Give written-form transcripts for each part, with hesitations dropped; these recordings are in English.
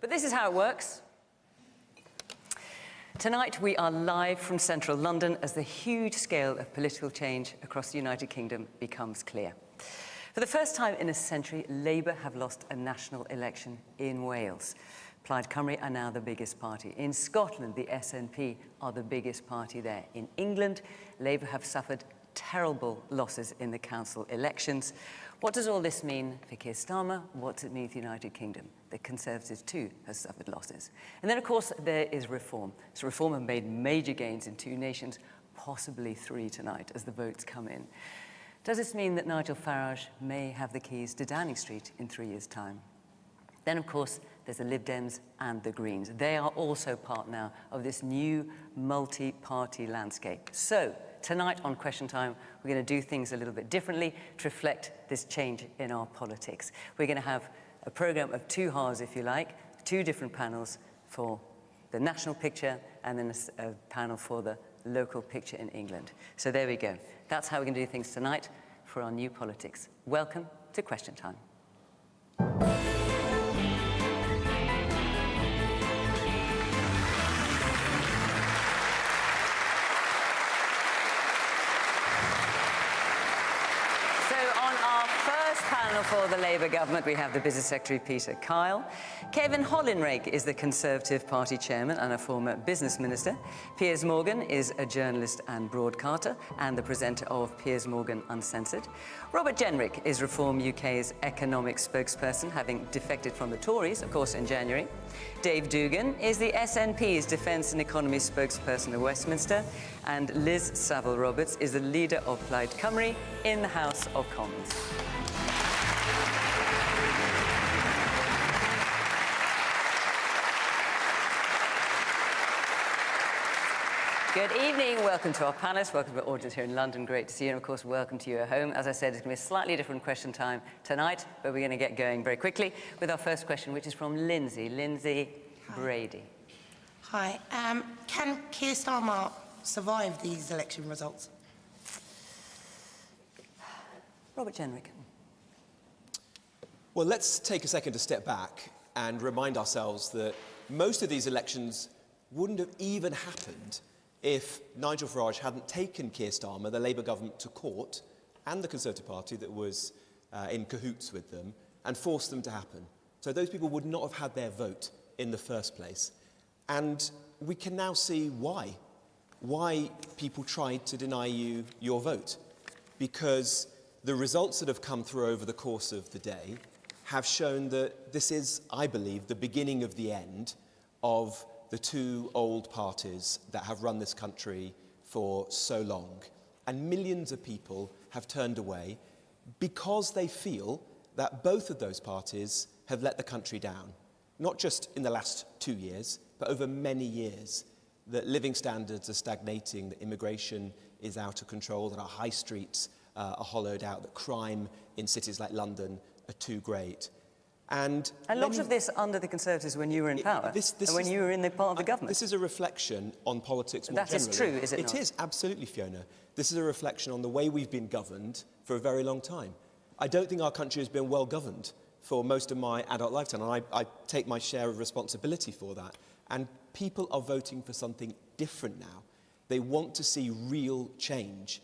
But this is how it works. Tonight we are live from central London as the huge scale of political change across the United Kingdom becomes clear. For the first time in a century, Labour have lost a national election in Wales. Plaid Cymru are now the biggest party. In Scotland, the SNP are the biggest party there. In England, Labour have suffered terrible losses in the council elections. What does all this mean for Keir Starmer? What does it mean for the United Kingdom? The Conservatives too have suffered losses. And then, of course, there is reform. So reform have made major gains in 2 nations, possibly 3 tonight as the votes come in. Does this mean that Nigel Farage may have the keys to Downing Street in 3 years' time? Then, of course, there's the Lib Dems and the Greens. They are also part now of this new multi-party landscape. So, tonight on Question Time, we're going to do things a little bit differently to reflect this change in our politics. We're going to have a programme of 2 halves, if you like, 2 different panels for the national picture and then a panel for the local picture in England. So there we go. That's how we're going to do things tonight for our new politics. Welcome to Question Time. For the Labour government, we have the Business Secretary, Peter Kyle. Kevin Hollinrake is the Conservative Party chairman and a former business minister. Piers Morgan is a journalist and broadcaster and the presenter of Piers Morgan Uncensored. Robert Jenrick is Reform UK's economic spokesperson, having defected from the Tories, of course, in January. Dave Doogan is the SNP's Defence and Economy spokesperson of Westminster. And Liz Saville Roberts is the leader of Plaid Cymru in the House of Commons. Good evening, welcome to our panelists, welcome to our audience here in London, great to see you, and of course welcome to you at home. As I said, it's going to be a slightly different question time tonight, but we're going to get going very quickly with our first question, which is from Lindsay Brady. Hi, can Keir Starmer survive these election results? Robert Jenrick. Well, let's take a second to step back and remind ourselves that most of these elections wouldn't have even happened if Nigel Farage hadn't taken Keir Starmer, the Labour government, to court, and the Conservative Party that was in cahoots with them, and forced them to happen. So those people would not have had their vote in the first place. And we can now see why people tried to deny you your vote. Because the results that have come through over the course of the day have shown that this is, I believe, the beginning of the end of the 2 old parties that have run this country for so long. And millions of people have turned away because they feel that both of those parties have let the country down. Not just in the last 2 years, but over many years. That living standards are stagnating, that immigration is out of control, that our high streets are hollowed out, that crime in cities like London are too great. And lots of this under the Conservatives when you were in power, and when you were in the part of the government. This is a reflection on politics more generally. That is true, is it not? It is, absolutely, Fiona. This is a reflection on the way we've been governed for a very long time. I don't think our country has been well governed for most of my adult lifetime, and I take my share of responsibility for that. And people are voting for something different now. They want to see real change.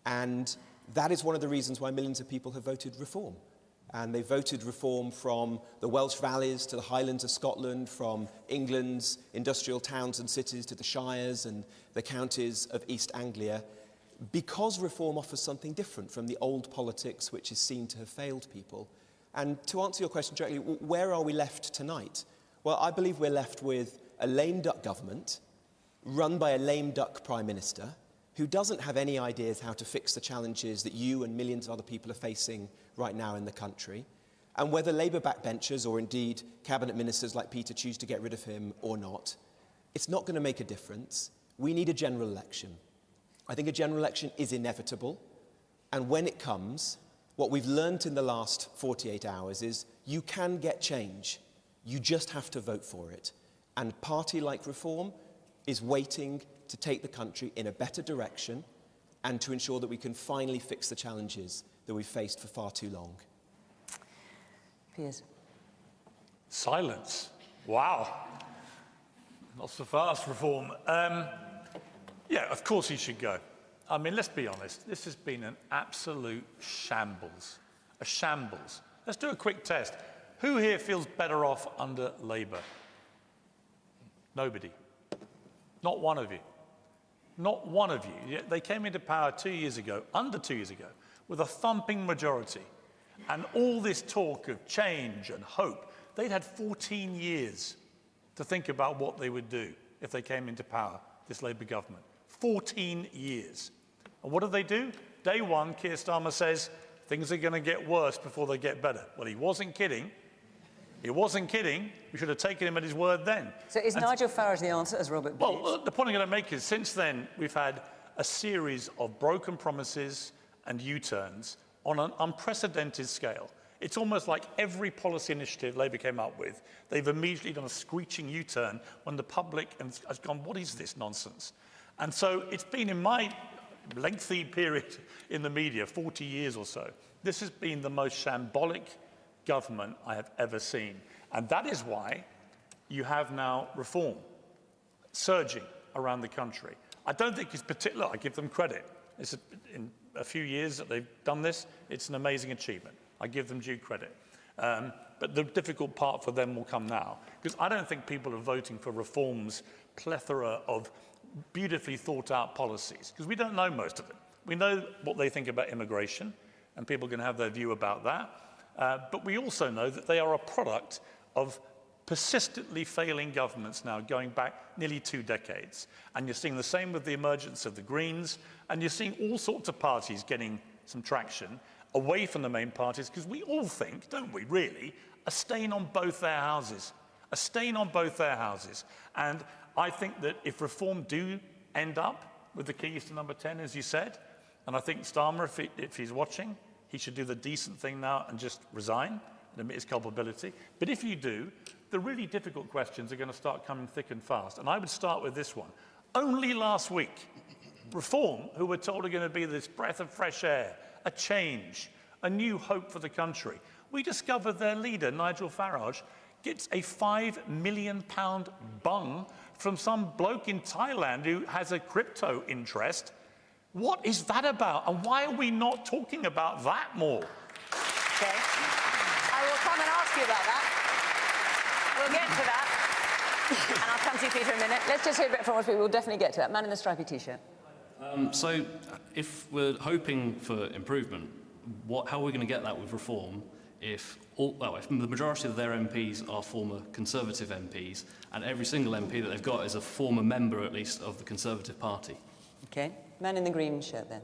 And that is one of the reasons why millions of people have voted Reform. And they voted Reform from the Welsh valleys to the Highlands of Scotland, from England's industrial towns and cities to the shires and the counties of East Anglia, because Reform offers something different from the old politics which is seen to have failed people. And to answer your question directly, where are we left tonight? Well, I believe we're left with a lame duck government run by a lame duck Prime Minister who doesn't have any ideas how to fix the challenges that you and millions of other people are facing right now in the country. And whether Labour backbenchers or indeed cabinet ministers like Peter choose to get rid of him or not, it's not going to make a difference. We need a general election. I think a general election is inevitable. And when it comes, what we've learnt in the last 48 hours is you can get change. You just have to vote for it. And a party like Reform is waiting to take the country in a better direction and to ensure that we can finally fix the challenges that we've faced for far too long. Piers. Silence Wow. Not so fast, Reform. Yeah, of course he should go. I mean, let's be honest. This has been an absolute shambles. A shambles. Let's do a quick test. Who here feels better off under Labour? Nobody. Not one of you. Not one of you. Yet they came into power 2 years ago, under 2 years ago, with a thumping majority. And all this talk of change and hope, they'd had 14 years to think about what they would do if they came into power, this Labour government. 14 years. And what do? Day one, Keir Starmer says, things are going to get worse before they get better. Well, he wasn't kidding. He wasn't kidding. We should have taken him at his word then. So is Nigel Farage the answer, as Robert believes? Well, the point I'm going to make is, since then, we've had a series of broken promises and U-turns on an unprecedented scale. It's almost like every policy initiative Labour came up with, they've immediately done a screeching U-turn when the public has gone, what is this nonsense? And so it's been, in my lengthy period in the media, 40 years or so, this has been the most shambolic government I have ever seen. And that is why you have now Reform surging around the country. I don't think it's particular. I give them credit. In a few years that they've done this, it's an amazing achievement. I give them due credit. But the difficult part for them will come now, because I don't think people are voting for Reform's plethora of beautifully thought out policies, because we don't know most of them. We know what they think about immigration, and people are going to have their view about that. But we also know that they are a product of persistently failing governments now going back nearly 2 decades. And you're seeing the same with the emergence of the Greens, and you're seeing all sorts of parties getting some traction away from the main parties, because we all think, don't we, really, a stain on both their houses. A stain on both their houses. And I think that if Reform do end up with the keys to number 10, as you said, and I think Starmer, if he's watching, he should do the decent thing now and just resign and admit his culpability. But if you do, the really difficult questions are going to start coming thick and fast. And I would start with this one. Only last week, Reform, who were told are going to be this breath of fresh air, a change, a new hope for the country, we discovered their leader, Nigel Farage, gets a £5 million bung from some bloke in Thailand who has a crypto interest. What is that about? And why are we not talking about that more? Okay. I will come and ask you about that. We'll get to that. And I'll come to you, Peter, in a minute. Let's just hear a bit from us, but we'll definitely get to that. Man in the stripy T-shirt. So if we're hoping for improvement, how are we going to get that with Reform if the majority of their MPs are former Conservative MPs, and every single MP that they've got is a former member, at least, of the Conservative Party? Okay. Man in the green shirt, then.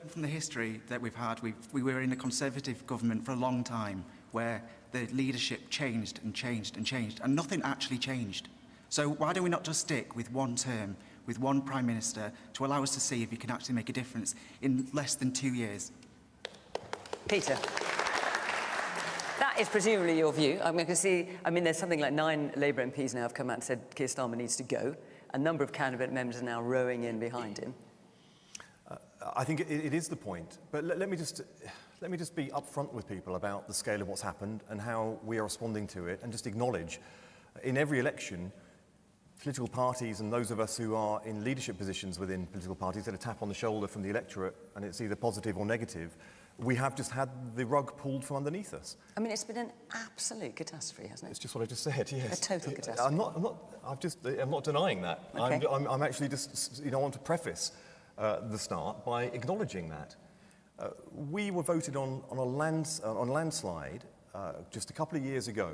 From the history that we've had, we were in a Conservative government for a long time, where the leadership changed and changed and changed, and nothing actually changed. So why do we not just stick with one term, with one Prime Minister, to allow us to see if he can actually make a difference in less than 2 years? Peter. That is presumably your view. I mean, there's something like 9 Labour MPs now have come out and said Keir Starmer needs to go. A number of cabinet members are now rowing in behind him. I think it is the point. But let me just be upfront with people about the scale of what's happened and how we are responding to it, and just acknowledge, in every election, political parties and those of us who are in leadership positions within political parties get a tap on the shoulder from the electorate, and it's either positive or negative. We have just had the rug pulled from underneath us. I mean, it's been an absolute catastrophe, hasn't it? It's just what I just said, yes. A total catastrophe. I'm not denying that. Okay. I'm actually just, I want to preface the start by acknowledging that. We were voted on a landslide just a couple of years ago,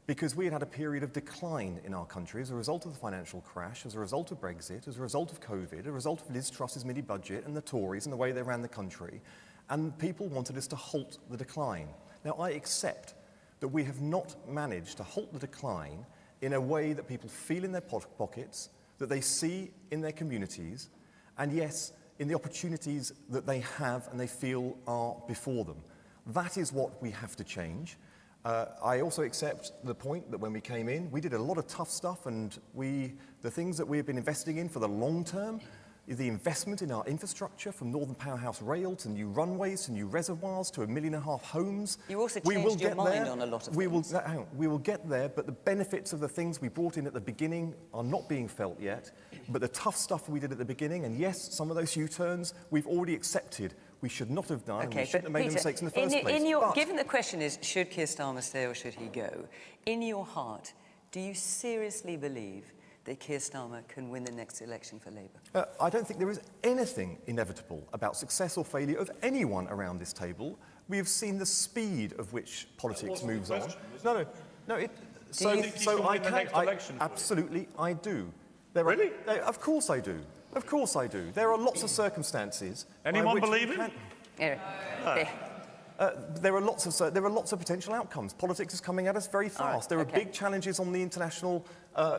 because we had had a period of decline in our country as a result of the financial crash, as a result of Brexit, as a result of COVID, as a result of Liz Truss's mini-budget and the Tories and the way they ran the country. And people wanted us to halt the decline. Now, I accept that we have not managed to halt the decline in a way that people feel in their pockets, that they see in their communities, and yes, in the opportunities that they have and they feel are before them. That is what we have to change. I also accept the point that when we came in, we did a lot of tough stuff, and the things that we have been investing in for the long term, the investment in our infrastructure, from Northern Powerhouse Rail to new runways to new reservoirs to 1.5 million homes. You also We will changed your get mind there. on a lot of we things. We will get there, but the benefits of the things we brought in at the beginning are not being felt yet. But the tough stuff we did at the beginning, and yes, some of those U-turns we've already accepted. We should not have done, and we shouldn't have made the mistakes in the first place. But given the question is, should Keir Starmer stay or should he go? In your heart, do you seriously believe that Keir Starmer can win the next election for Labour? I don't think there is anything inevitable about success or failure of anyone around this table. We have seen the speed of which politics moves on. No. So you think he should win the next election? Absolutely, I do. Really? Of course I do. Of course I do. There are lots of circumstances. Anyone believe it? There are lots of potential outcomes. Politics is coming at us very fast. There are big challenges on the international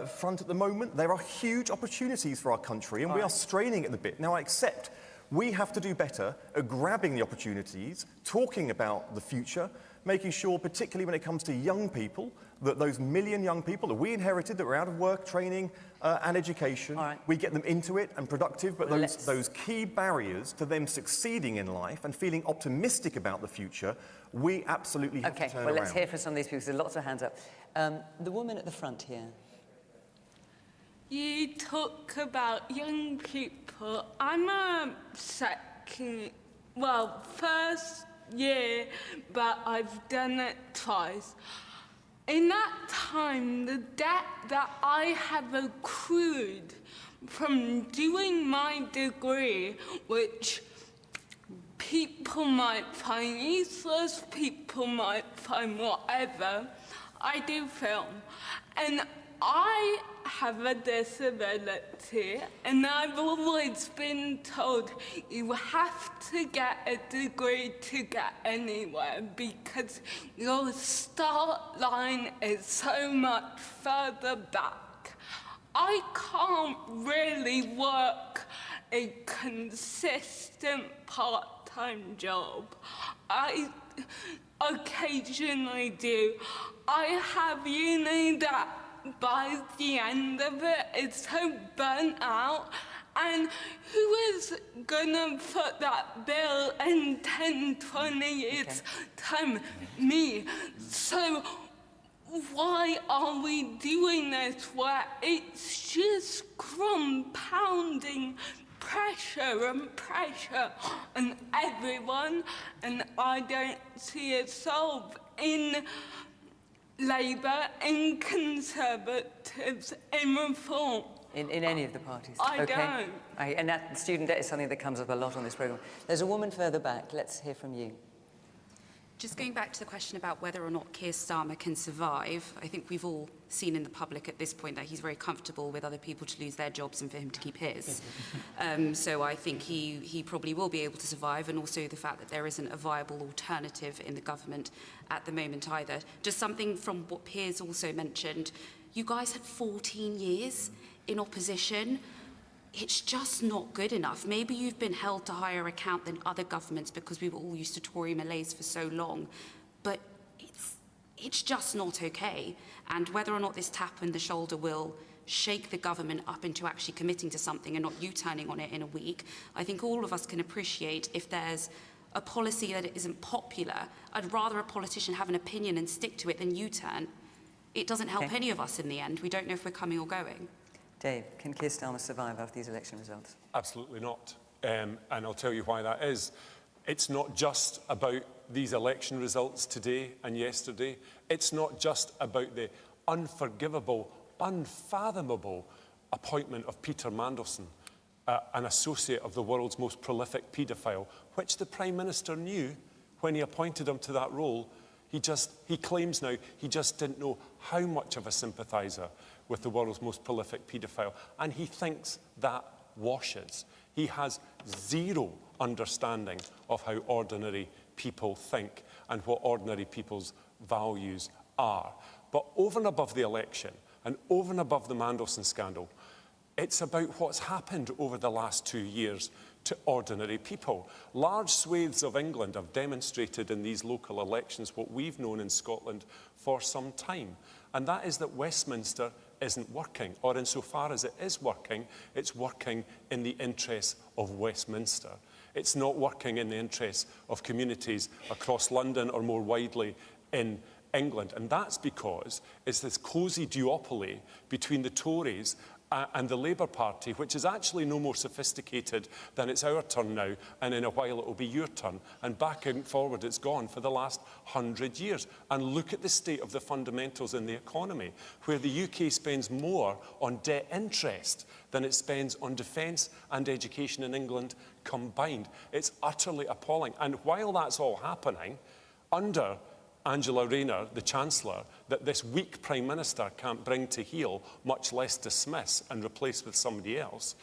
front at the moment. There are huge opportunities for our country, and we are straining at the bit. Now, I accept we have to do better at grabbing the opportunities, talking about the future, making sure, particularly when it comes to young people, that those million young people that we inherited that were out of work, training and education, we get them into it and productive, but those key barriers to them succeeding in life and feeling optimistic about the future, we absolutely have to turn around. Let's hear from some of these people. There's lots of hands up. The woman at the front here. You talk about young people. I'm a first year, but I've done it twice. In that time, the debt that I have accrued from doing my degree, which people might find useless, people might find whatever, I do film. And I have a disability, and I've always been told you have to get a degree to get anywhere because your start line is so much further back. I can't really work a consistent part-time job. I occasionally do. I have uni that by the end of it, it's so burnt out. And who is gonna foot that bill in 10, 20 years' time? Me. So why are we doing this where it's just compounding pressure and pressure on everyone? And I don't see it solved in Labour, in Conservatives, in Reform. In any of the parties? I don't. And that student debt is something that comes up a lot on this programme. There's a woman further back. Let's hear from you. Just going back to the question about whether or not Keir Starmer can survive, I think we've all seen in the public at this point that he's very comfortable with other people to lose their jobs and for him to keep his. So I think he probably will be able to survive, and also the fact that there isn't a viable alternative in the government at the moment either. Just something from what Piers also mentioned, you guys had 14 years in opposition. It's just not good enough. Maybe you've been held to higher account than other governments because we were all used to Tory malaise for so long, but it's just not okay. And whether or not this tap on the shoulder will shake the government up into actually committing to something and not U-turning on it in a week, I think all of us can appreciate if there's a policy that isn't popular. I'd rather a politician have an opinion and stick to it than U-turn. It doesn't help any of us in the end. We don't know if we're coming or going. Dave, can Keir Starmer survive after these election results? Absolutely not. And I'll tell you why that is. It's not just about these election results today and yesterday. It's not just about the unforgivable, unfathomable appointment of Peter Mandelson, an associate of the world's most prolific paedophile, which the Prime Minister knew when he appointed him to that role. He claims now he just didn't know how much of a sympathiser with the world's most prolific paedophile, and he thinks that washes. He has zero understanding of how ordinary people think and what ordinary people's values are. But over and above the election and over and above the Mandelson scandal, it's about what's happened over the last 2 years to ordinary people. Large swathes of England have demonstrated in these local elections what we've known in Scotland for some time, and that is that Westminster isn't working, or insofar as it is working, it's working in the interests of Westminster. It's not working in the interests of communities across London or more widely in England. And that's because it's this cosy duopoly between the Tories and the Labour Party, which is actually no more sophisticated than it's our turn now, and in a while it will be your turn. And back and forward it's gone for the last 100 years. And look at the state of the fundamentals in the economy, where the UK spends more on debt interest than it spends on defence and education in England combined. It's utterly appalling. And while that's all happening, under Angela Rayner, the Chancellor, that this weak Prime Minister can't bring to heel, much less dismiss and replace with somebody else,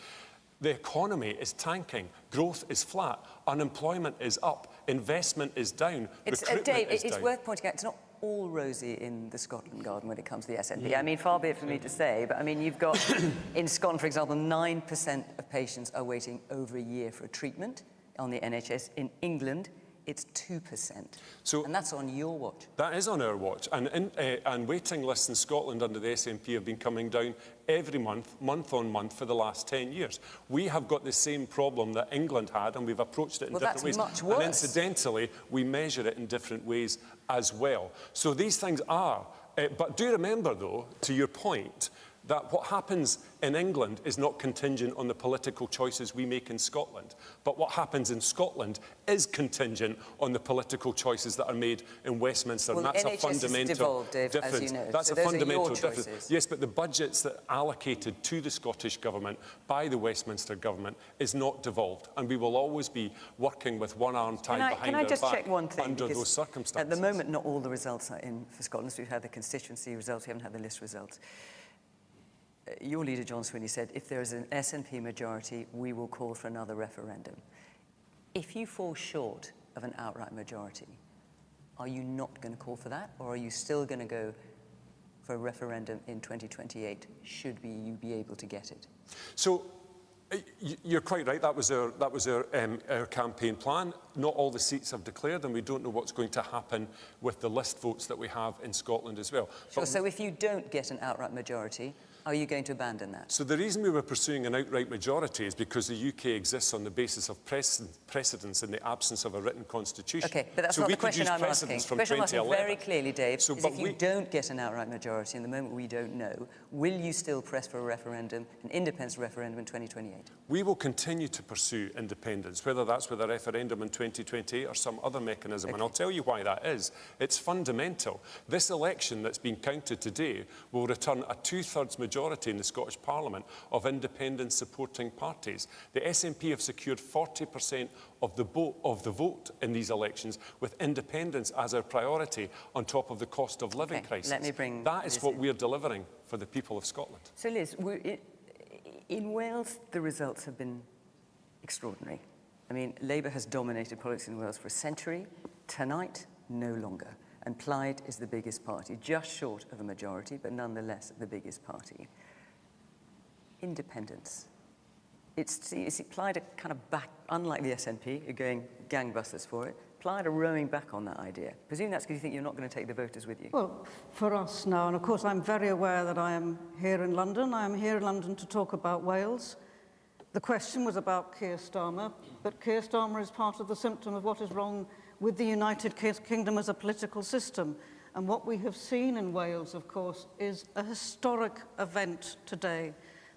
the economy is tanking, growth is flat, unemployment is up, investment is down, recruitment Dave, is it's down. worth pointing out, it's not all rosy in the Scotland garden when it comes to the SNP. I mean, far be it for me to say, but I mean, you've got, in Scotland, for example, 9% of patients are waiting over a year for a treatment on the NHS. In England, it's 2%. And that's on your watch. That is on our watch. And waiting lists in Scotland under the SNP have been coming down every month, month on month, for the last 10 years. We have got the same problem that England had, and we've approached it in different ways. Much worse. And incidentally, we measure it in different ways as well. So these things are... but do remember, though, to your point, that what happens in England is not contingent on the political choices we make in Scotland. But what happens in Scotland is contingent on the political choices that are made in Westminster. Well, and that's NHS a fundamental is devolved, Dave, difference. as you know. That's so a those fundamental are your difference. choices. Yes, but the budgets that are allocated to the Scottish Government by the Westminster Government is not devolved. And we will always be working with one arm tied behind our back. Can I just check one thing? Under those circumstances. At the moment, not all the results are in for Scotland. So we've had the constituency results, we haven't had the list results. Your leader, John Swinney, said, if there is an SNP majority, we will call for another referendum. If you fall short of an outright majority, are you not going to call for that? Or are you still going to go for a referendum in 2028, should you be able to get it? So, you're quite right. That was our campaign plan. Not all the seats have declared, and we don't know what's going to happen with the list votes that we have in Scotland as well. Sure, so if you don't get an outright majority, are you going to abandon that? So the reason we were pursuing an outright majority is because the UK exists on the basis of precedence in the absence of a written constitution. Okay, but that's so not we the question I'm asking. The question I'm asking very clearly, Dave, is if you don't get an outright majority, in the moment we don't know, will you still press for a referendum, an independence referendum in 2028? We will continue to pursue independence, whether that's with a referendum in 2028 or some other mechanism. Okay. And I'll tell you why that is. It's fundamental. This election that's been counted today will return a two-thirds majority in the Scottish Parliament of independence-supporting parties. The SNP have secured 40% of the vote in these elections, with independence as our priority on top of the cost of living crisis. Let me bring that is what we're delivering for the people of Scotland. So Liz, in Wales, the results have been extraordinary. I mean, Labour has dominated politics in Wales for a century. Tonight, no longer. And Plaid is the biggest party, just short of a majority, but nonetheless the biggest party. Independence. It's Plaid are kind of back, unlike the SNP, are going gangbusters for it. Plaid are rowing back on that idea. Presume that's because you think you're not going to take the voters with you. Well, for us now, and of course I'm very aware that I am here in London. I am here in London to talk about Wales. The question was about Keir Starmer, but Keir Starmer is part of the symptom of what is wrong with the United Kingdom as a political system. And what we have seen in Wales, of course, is a historic event today.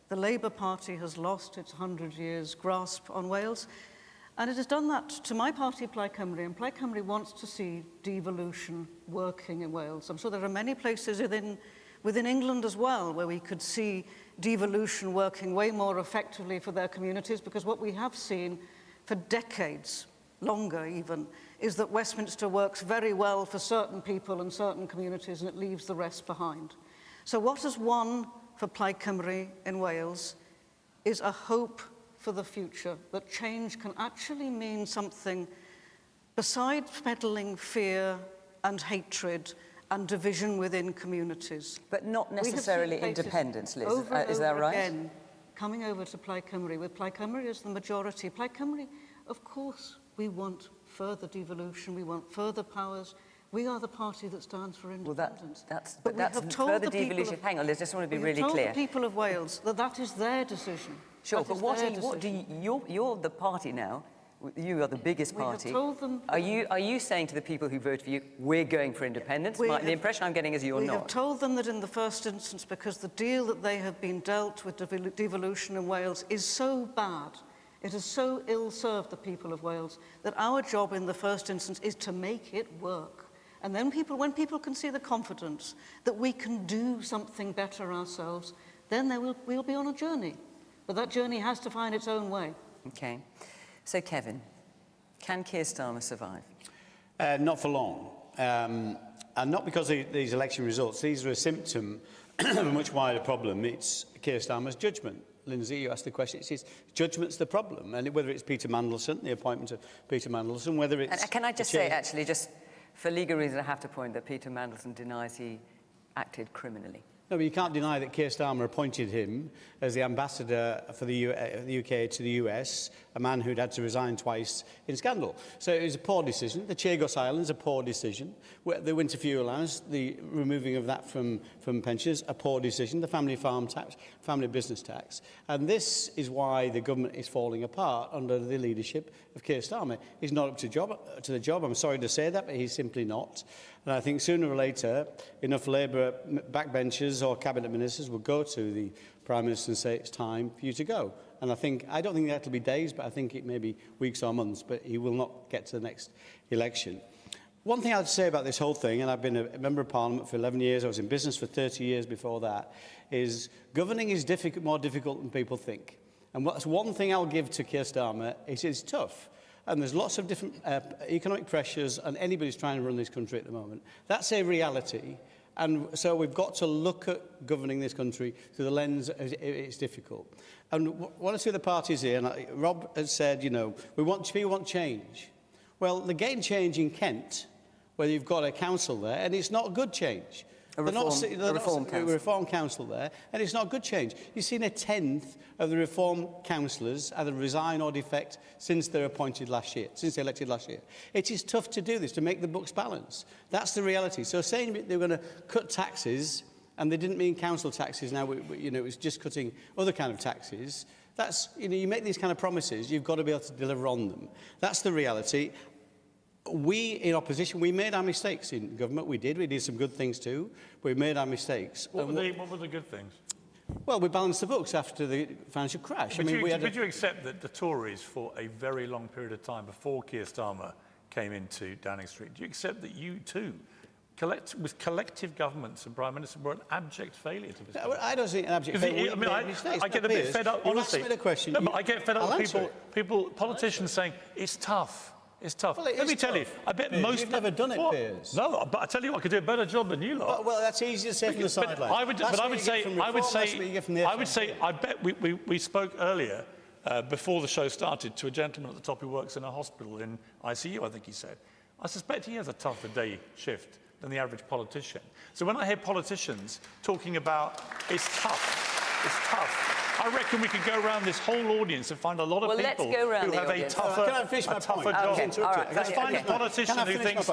The Labour Party has lost its 100 years grasp on Wales, and it has done that to my party, Plaid Cymru, and Plaid Cymru wants to see devolution working in Wales. I'm sure there are many places within England as well where we could see devolution working way more effectively for their communities, because what we have seen for decades, longer even, is that Westminster works very well for certain people and certain communities, and it leaves the rest behind. So what has won for Plaid Cymru in Wales is a hope for the future, that change can actually mean something besides peddling fear and hatred and division within communities. But not necessarily independence, Liz. Is that right? Again, coming over to Plaid Cymru, with Plaid Cymru as the majority. Plaid Cymru, of course, we want further devolution, we want further powers, We are the party that stands for independence. But that's further devolution. Hang on, I just want to be really clear. We have told the people of Wales that that is their decision. Sure, but you're the party now. You are the biggest party. We have told them... Are you saying to the people who vote for you, we're going for independence? The impression I'm getting is you're not. We have told them that in the first instance, because the deal that they have been dealt with devolution in Wales is so bad, it has so ill-served the people of Wales, that our job in the first instance is to make it work. And then when people can see the confidence that we can do something better ourselves, then we'll be on a journey. But that journey has to find its own way. Okay. So, Kevin, can Keir Starmer survive? Not for long. And not because of these election results. These are a symptom of a much wider problem. It's Keir Starmer's judgment. Lindsay, you asked the question. It's his judgment's the problem. And whether it's Peter Mandelson, the appointment of Peter Mandelson, whether it's... And can I just say, actually, just for legal reasons, I have to point that Peter Mandelson denies he acted criminally. No, but you can't deny that Keir Starmer appointed him as the ambassador for the UK to the US, a man who'd had to resign twice in scandal. So it was a poor decision. The Chagos Islands, a poor decision. The winter fuel allowance, the removing of that from pensioners, a poor decision. The family farm tax, family business tax. And this is why the government is falling apart under the leadership of Keir Starmer. He's not up to the job. I'm sorry to say that, but he's simply not. And I think sooner or later, enough Labour backbenchers or cabinet ministers will go to the Prime Minister and say, it's time for you to go. And I don't think that'll be days, but I think it may be weeks or months, but he will not get to the next election. One thing I'd say about this whole thing, and I've been a Member of Parliament for 11 years, I was in business for 30 years before that, is governing is more difficult than people think. And that's one thing I'll give to Keir Starmer, it is tough. And there's lots of different economic pressures, and anybody's trying to run this country at the moment. That's a reality. And so we've got to look at governing this country through the lens of it's difficult. And one or two of the parties here, and Rob has said, you know, people want change. Well, they're getting change in Kent, where you've got a council there, and it's not a good change. A reform council there, and it's not good change. You've seen a tenth of the reform councillors either resign or defect since they're appointed last year, since they elected last year. It is tough to do this, to make the books balance. That's the reality. So saying they were going to cut taxes, and they didn't mean council taxes now, you know, it was just cutting other kind of taxes. That's, you know, you make these kind of promises, you've got to be able to deliver on them. That's the reality. We, in opposition, we made our mistakes in government. We did some good things too. We made our mistakes. What were the good things? Well, we balanced the books after the financial crash. Would you accept that the Tories, for a very long period of time before Keir Starmer came into Downing Street, do you accept that you too, with collective governments and Prime Minister, were an abject failure to this country? I don't think an abject failure. I get a bit fed up, honestly. You asked me the question. No, but I get fed up with politicians saying, it's tough. It's tough. Well, Let me tell you, I bet most... You've never done it, Piers. No, but I tell you what, I could do a better job than you lot. Well, that's easy to say from the sideline. I would say, I bet we spoke earlier, before the show started, to a gentleman at the top who works in a hospital in ICU, I think he said. I suspect he has a tougher day shift than the average politician. So when I hear politicians talking about it's tough, I reckon we could go around this whole audience and find a lot of people who have a tougher job. Let's find a politician who thinks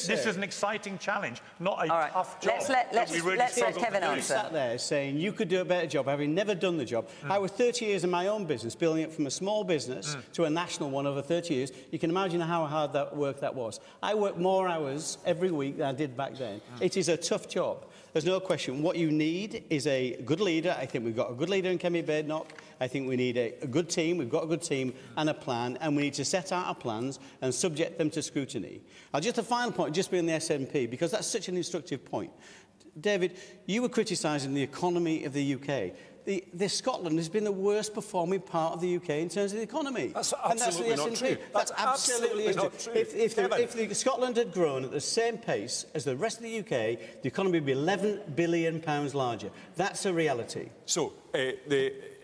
this is an exciting challenge, not a tough job. Let's let Kevin answer. You sat there saying you could do a better job, having never done the job. I was 30 years in my own business, building it from a small business to a national one over 30 years. You can imagine how hard that work that was. I worked more hours every week than I did back then. It is a tough job. There's no question. What you need is a good leader. I think we've got a good leader in Kemi Badenoch. I think we need a good team. We've got a good team and a plan, and we need to set out our plans and subject them to scrutiny. Just a final point, just being the SNP, because that's such an instructive point. David, you were criticising the economy of the UK. Scotland has been the worst performing part of the UK in terms of the economy. That's absolutely not true. That's absolutely not true. If Scotland had grown at the same pace as the rest of the UK, the economy would be £11 billion larger. That's a reality. So,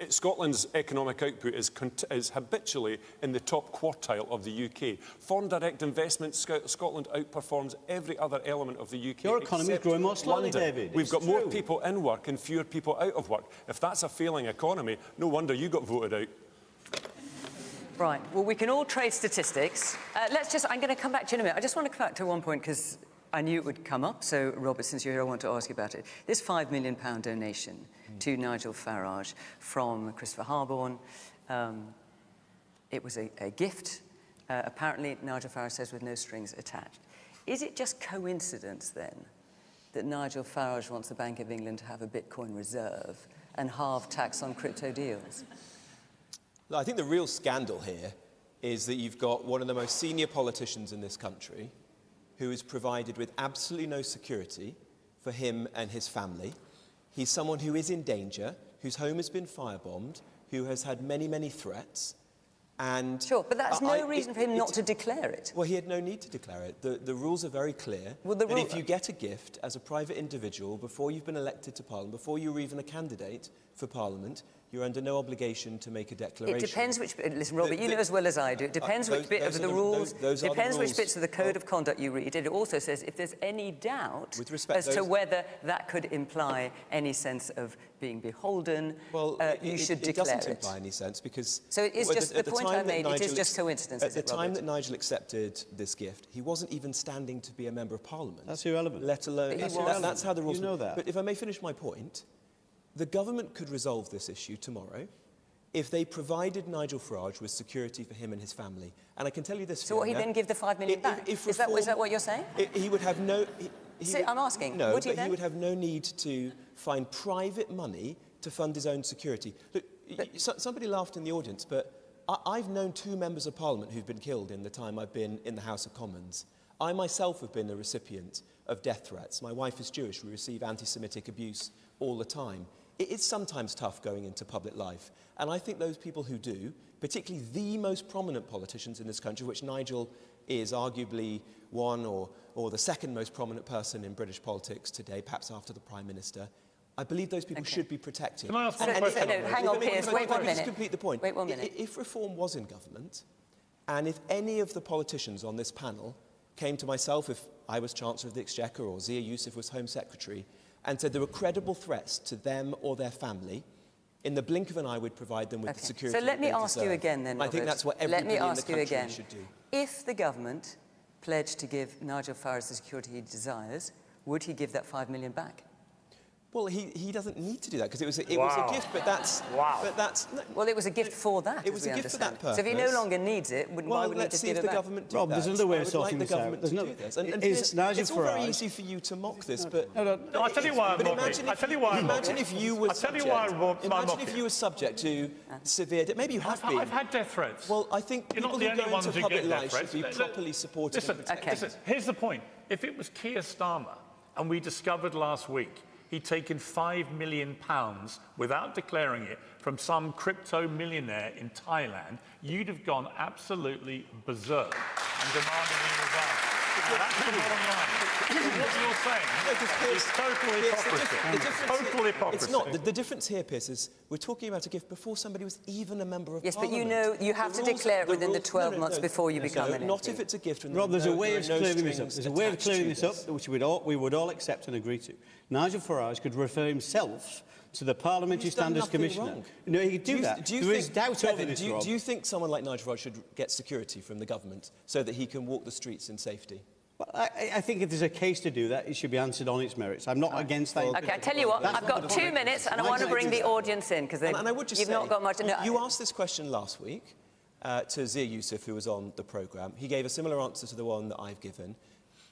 Scotland's economic output is habitually in the top quartile of the UK. Foreign direct investment, Scotland outperforms every other element of the UK. Your economy is growing more slowly, London. David. We've got more people in work and fewer people out of work. If that's a failing economy, no wonder you got voted out. Right. Well, we can all trade statistics. I'm going to come back to you in a minute. I just want to come back to one point, because I knew it would come up, so Robert, since you're here, I want to ask you about it. This £5 million donation to Nigel Farage from Christopher Harborne, it was a gift, apparently, Nigel Farage says, with no strings attached. Is it just coincidence, then, that Nigel Farage wants the Bank of England to have a Bitcoin reserve and halve tax on crypto deals? I think the real scandal here is that you've got one of the most senior politicians in this country who is provided with absolutely no security for him and his family. He's someone who is in danger, whose home has been firebombed, who has had many, many threats. And sure, but that's no reason for him not to declare it. Well, he had no need to declare it. The rules are very clear. Well, that if you get a gift as a private individual before you've been elected to Parliament, before you're even a candidate for Parliament, you're under no obligation to make a declaration. It depends which... Listen, Robert, you know as well as I do. It depends which bit of the rules... Depends which bits of the Code of Conduct you read. It also says if there's any doubt as to whether that could imply any sense of being beholden, you should declare it. It doesn't imply any sense because... So it is just the point I made, it is just coincidence, At the time that Nigel accepted this gift, he wasn't even standing to be a Member of Parliament. That's irrelevant. Let alone... That's how the rules... You know that. But if I may finish my point... The government could resolve this issue tomorrow if they provided Nigel Farage with security for him and his family. And I can tell you this, So what, he then give the £5 million back? Is that what you're saying? He would have no... I'm asking, no, would he but then? he would have no need to find private money to fund his own security. Look, somebody laughed in the audience, but I've known 2 members of Parliament who've been killed in the time I've been in the House of Commons. I myself have been a recipient of death threats. My wife is Jewish. We receive anti-Semitic abuse all the time. It is sometimes tough going into public life. And I think those people who do, particularly the most prominent politicians in this country, which Nigel is arguably one or the second most prominent person in British politics today, perhaps after the Prime Minister, I believe those people should be protected. Can I ask one question? Hang on, Piers, wait 1 minute. Just complete the point. Wait 1 minute. If Reform was in government, and if any of the politicians on this panel came to myself, if I was Chancellor of the Exchequer or Zia Youssef was Home Secretary, and said there were credible threats to them or their family, in the blink of an eye we'd provide them with the security. So let me ask you again then, Robert. I think that's what everybody in the country should do. If the government pledged to give Nigel Farage the security he desires, would he give that £5 million back? Well, he doesn't need to do that because it was a gift, but that's... Wow. But that's... No, well, it was a gift for that, It was a gift for that purpose. So if he no longer needs it, why would he just give it back? Let's see if the government do Rob, that. there's another way of sorting this out. It's all very easy for you to mock this, but... No, I'll tell you why I'm mocking. I'll tell you why I'm mocking. Imagine if you were subject to severe... Maybe you have been. I've had death threats. Well, I think people who go into public life should be properly supported and protected. Listen, here's the point. If it was Keir Starmer, and we discovered last week he'd taken £5 million without declaring it from some crypto millionaire in Thailand, you'd have gone absolutely berserk and demanded him resign. That's the bottom line. What you're saying is total hypocrisy. Total hypocrisy. It's not. The difference here, Piers, is we're talking about a gift before somebody was even a member of Parliament. Yes, but you know you have to declare it within the 12 months before you become an MP. Not if it's a gift. Rob, there's a way of clearing this up. There's a way of clearing this up which we would all accept and agree to. Nigel Farage could refer himself to the Parliamentary Standards Commissioner. No, he could do that. There is doubt over this, Rob. Do you think someone like Nigel Farage should get security from the government so that he can walk the streets in safety? Well, I think if there's a case to do that, it should be answered on its merits. I'm not against that. OK, I tell you what, I've got 2 minutes and I want to bring the audience in because you've not got much... You asked this question last week to Zia Youssef, who was on the programme. He gave a similar answer to the one that I've given.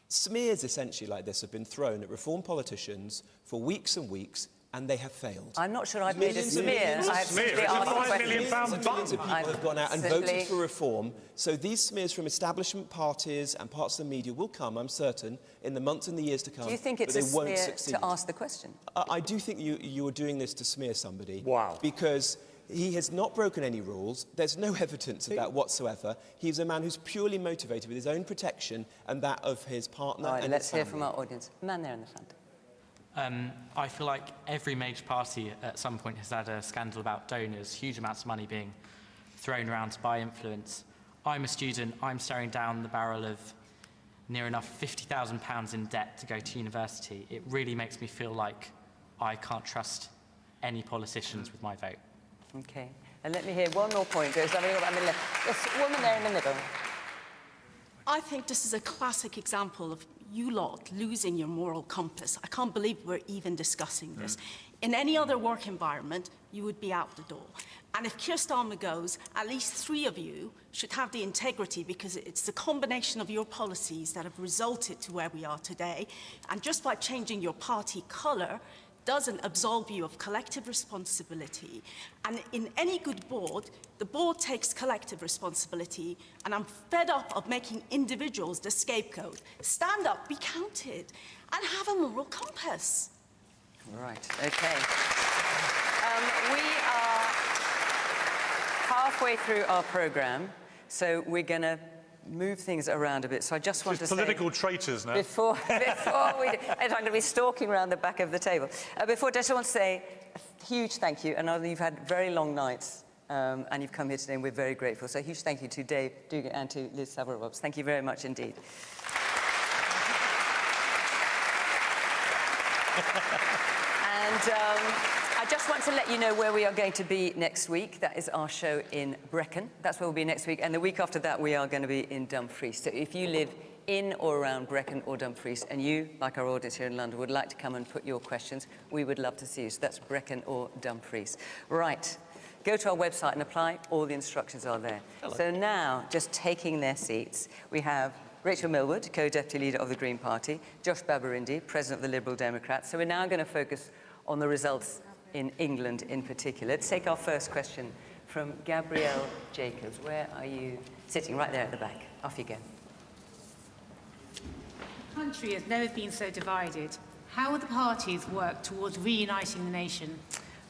Smears, essentially, like this have been thrown at Reform politicians for weeks and weeks, and they have failed. I'm not sure I've made a smear. I have simply asked a question. Millions of people have gone out and voted for Reform. So these smears from establishment parties and parts of the media will come, I'm certain, in the months and the years to come. Do you think it's a smear to ask the question? I do think you are doing this to smear somebody. Wow. Because he has not broken any rules. There's no evidence of that whatsoever. He's a man who's purely motivated with his own protection and that of his partner and let's his family. hear from our audience. Man there in the front. I feel like every major party at some point has had a scandal about donors, huge amounts of money being thrown around to buy influence. I'm a student. I'm staring down the barrel of near enough £50,000 in debt to go to university. It really makes me feel like I can't trust any politicians with my vote. OK. And let me hear one more point. There's something about this woman there in the middle. I think this is a classic example of you lot losing your moral compass. I can't believe we're even discussing this. In any other work environment, you would be out the door. And if Keir Starmer goes, at least 3 of you should have the integrity, because it's the combination of your policies that have resulted to where we are today. And just by changing your party colour doesn't absolve you of collective responsibility. And in any good board, the board takes collective responsibility, and I'm fed up of making individuals the scapegoat. Stand up, be counted, and have a moral compass. Right, okay. We are halfway through our programme, so we're going to move things around a bit. So I just want to say... political traitors now. Before we do, I'm going to be stalking around the back of the table. Before, just want to say a huge thank you. I know you've had very long nights, and you've come here today, and we're very grateful. So a huge thank you to Dave Doogan and to Liz Saville Roberts. Thank you very much indeed. And I just want to let you know where we are going to be next week. That is our show in Brecon. That's where we'll be next week. And the week after that, we are going to be in Dumfries. So if you live in or around Brecon or Dumfries, and you, like our audience here in London, would like to come and put your questions, we would love to see you. So that's Brecon or Dumfries. Right. Go to our website and apply. All the instructions are there. Hello. So now, just taking their seats, we have Rachel Millward, co-deputy leader of the Green Party, Josh Babarinde, president of the Liberal Democrats. So we're now going to focus on the results in England in particular. Let's take our first question from Gabrielle Jacobs. Where are you sitting? Right there at the back. Off you go. The country has never been so divided. How will the parties work towards reuniting the nation?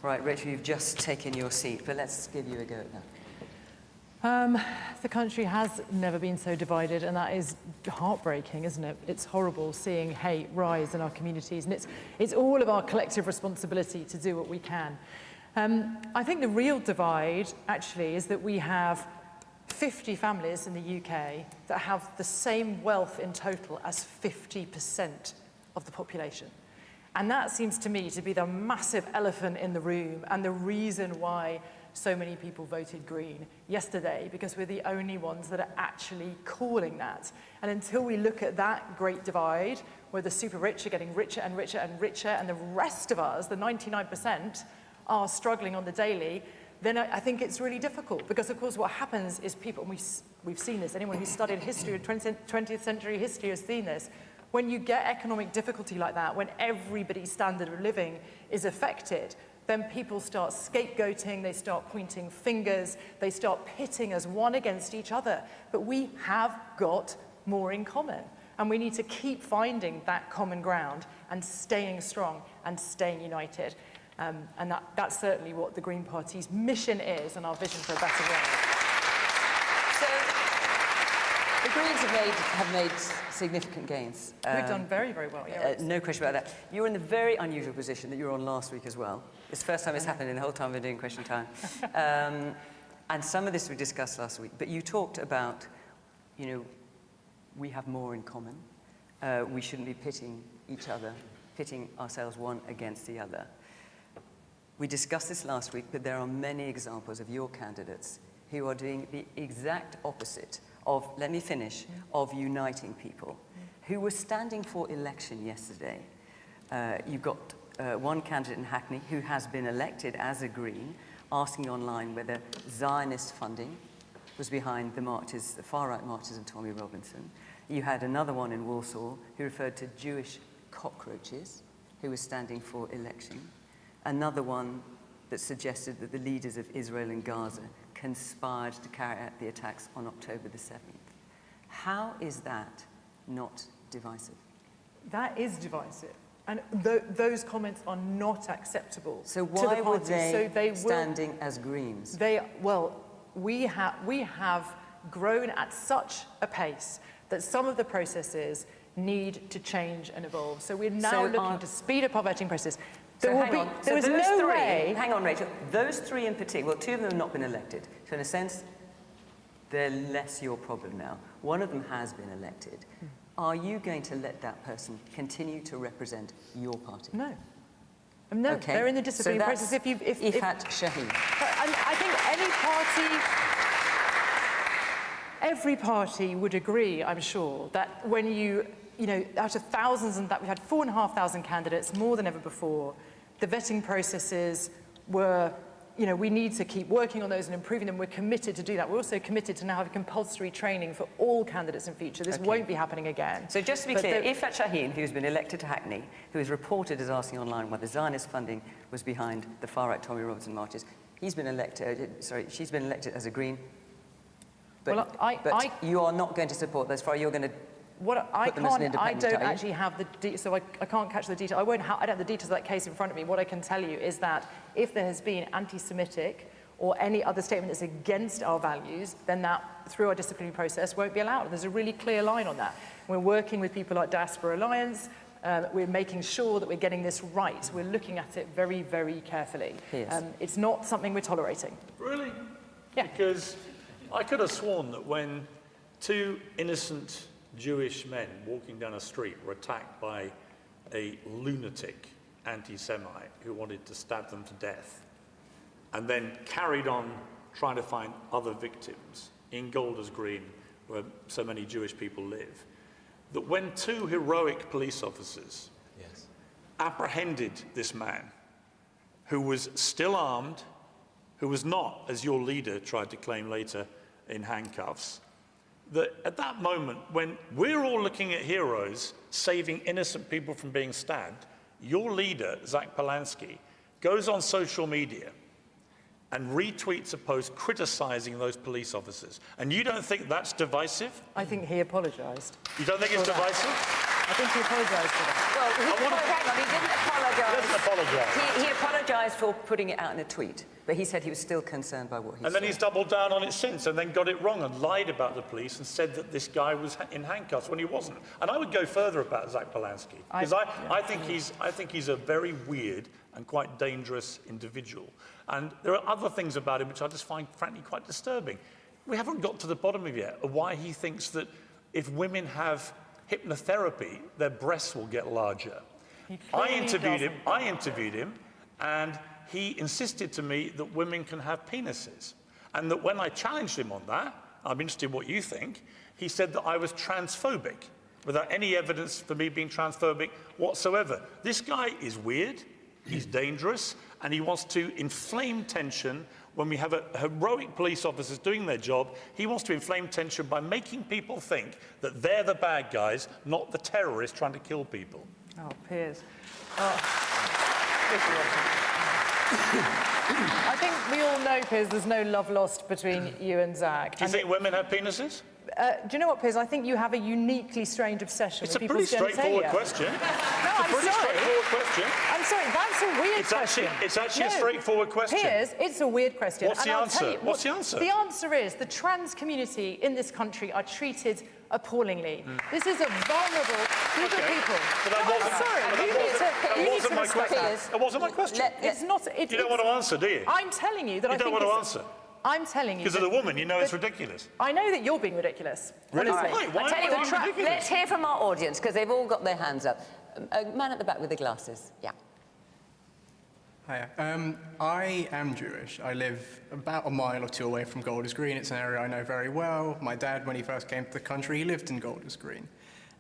Right, Rachel, you've just taken your seat, but let's give you a go at that. The country has never been so divided, and that is heartbreaking, isn't it? It's horrible seeing hate rise in our communities, and it's all of our collective responsibility to do what we can. I think the real divide, actually, is that we have 50 families in the UK that have the same wealth in total as 50% of the population. And that seems to me to be the massive elephant in the room, and the reason why so many people voted Green yesterday, because we're the only ones that are actually calling that. And until we look at that great divide, where the super rich are getting richer and richer and richer, and the rest of us, the 99%, are struggling on the daily, then I think it's really difficult. Because, of course, what happens is people, and we've seen this, anyone who's studied history, 20th century history has seen this, when you get economic difficulty like that, when everybody's standard of living is affected, then people start scapegoating, they start pointing fingers, they start pitting us one against each other. But we have got more in common, and we need to keep finding that common ground and staying strong and staying united. And that's certainly what the Green Party's mission is, and our vision for a better world. So the Greens have made significant gains. We've done very, very well, yeah. No question about that. You're in the very unusual position that you were on last week as well. It's the first time it's happened in the whole time we're doing Question Time. And some of this we discussed last week, but you talked about, you know, we have more in common. We shouldn't be pitting each other, pitting ourselves one against the other. We discussed this last week, but there are many examples of your candidates who are doing the exact opposite of, let me finish, of uniting people, who were standing for election yesterday. You've got one candidate in Hackney who has been elected as a Green, asking online whether Zionist funding was behind the marches, the far-right marches of Tommy Robinson. You had another one in Walsall who referred to Jewish cockroaches, who was standing for election. Another one that suggested that the leaders of Israel and Gaza conspired to carry out the attacks on October the 7th. How is that not divisive? That is divisive. And those comments are not acceptable so to the why were party. they standing as Greens? We have grown at such a pace that some of the processes need to change and evolve. So we're now looking to speed up our vetting process. There was no way. Hang on, Rachel. Those three in particular, well, two of them have not been elected. So in a sense, they're less your problem now. One of them has been elected. Are you going to let that person continue to represent your party? No. No, okay. They're in the disciplinary process. Ifat Shaheen. I think every party would agree, I'm sure, that when you you know, out of thousands, and that we had 4,500 candidates, more than ever before. The vetting processes were, you know, we need to keep working on those and improving them. We're committed to do that. We're also committed to now have compulsory training for all candidates in future. This won't be happening again. So just to be clear, Ifat Shaheen, who's been elected to Hackney, who is reported as asking online whether Zionist funding was behind the far-right Tommy Robinson marches, she's been elected as a Green. But, but you are not going to support those. You're going to I don't actually have the so I can't catch the detail. I don't have the details of that case in front of me. What I can tell you is that if there has been anti-Semitic or any other statement that's against our values, then that, through our disciplinary process, won't be allowed. There's a really clear line on that. We're working with people like Diaspora Alliance. We're making sure that we're getting this right. We're looking at it very, very carefully. It's not something we're tolerating. Really? Yeah. Because I could have sworn that when two innocent Jewish men walking down a street were attacked by a lunatic anti-Semite who wanted to stab them to death, and then carried on trying to find other victims in Golders Green, where so many Jewish people live, that when two heroic police officers apprehended this man, who was still armed, who was not, as your leader tried to claim later, in handcuffs, that at that moment, when we're all looking at heroes saving innocent people from being stabbed, your leader, Zach Polanski, goes on social media and retweets a post criticizing those police officers. And you don't think that's divisive? I think he apologized. You don't think it's divisive? I think he apologized for that. Well, he didn't apologise. He apologised for putting it out in a tweet, but he said he was still concerned by what he said. And then he's doubled down on it since, and then got it wrong and lied about the police and said that this guy was in handcuffs when he wasn't. And I would go further about Zach Polanski, because I think he's a very weird and quite dangerous individual. And there are other things about him which I just find, frankly, quite disturbing. We haven't got to the bottom of it yet, of why he thinks that if women have hypnotherapy, their breasts will get larger. I interviewed him, and he insisted to me that women can have penises. And that when I challenged him on that, I'm interested in what you think, he said that I was transphobic, without any evidence for me being transphobic whatsoever. This guy is weird, he's dangerous, and he wants to inflame tension when we have heroic police officers doing their job. He wants to inflame tension by making people think that they're the bad guys, not the terrorists trying to kill people. Oh, Piers. I think we all know, Piers, there's no love lost between you and Zach. Do you think women have penises? Do you know what, Piers? I think you have a uniquely strange obsession with people's genitalia. It's a pretty straightforward question. I'm sorry, that's a weird question. It's actually a straightforward question. Piers, it's a weird question. What's the answer? What's the answer? The answer is the trans community in this country are treated appallingly. This is a vulnerable group of people. That wasn't my question. That wasn't my question. It's not. You don't want to answer, do you? I'm telling you that I think you don't want to answer. I'm telling you. Because of the woman, you know it's ridiculous. I know that you're being ridiculous. Really? Honestly. Why am I ridiculous? Let's hear from our audience, because they've all got their hands up. A man at the back with the glasses. Yeah. Hiya. I am Jewish. I live about a mile or two away from Golders Green. It's an area I know very well. My dad, when he first came to the country, he lived in Golders Green.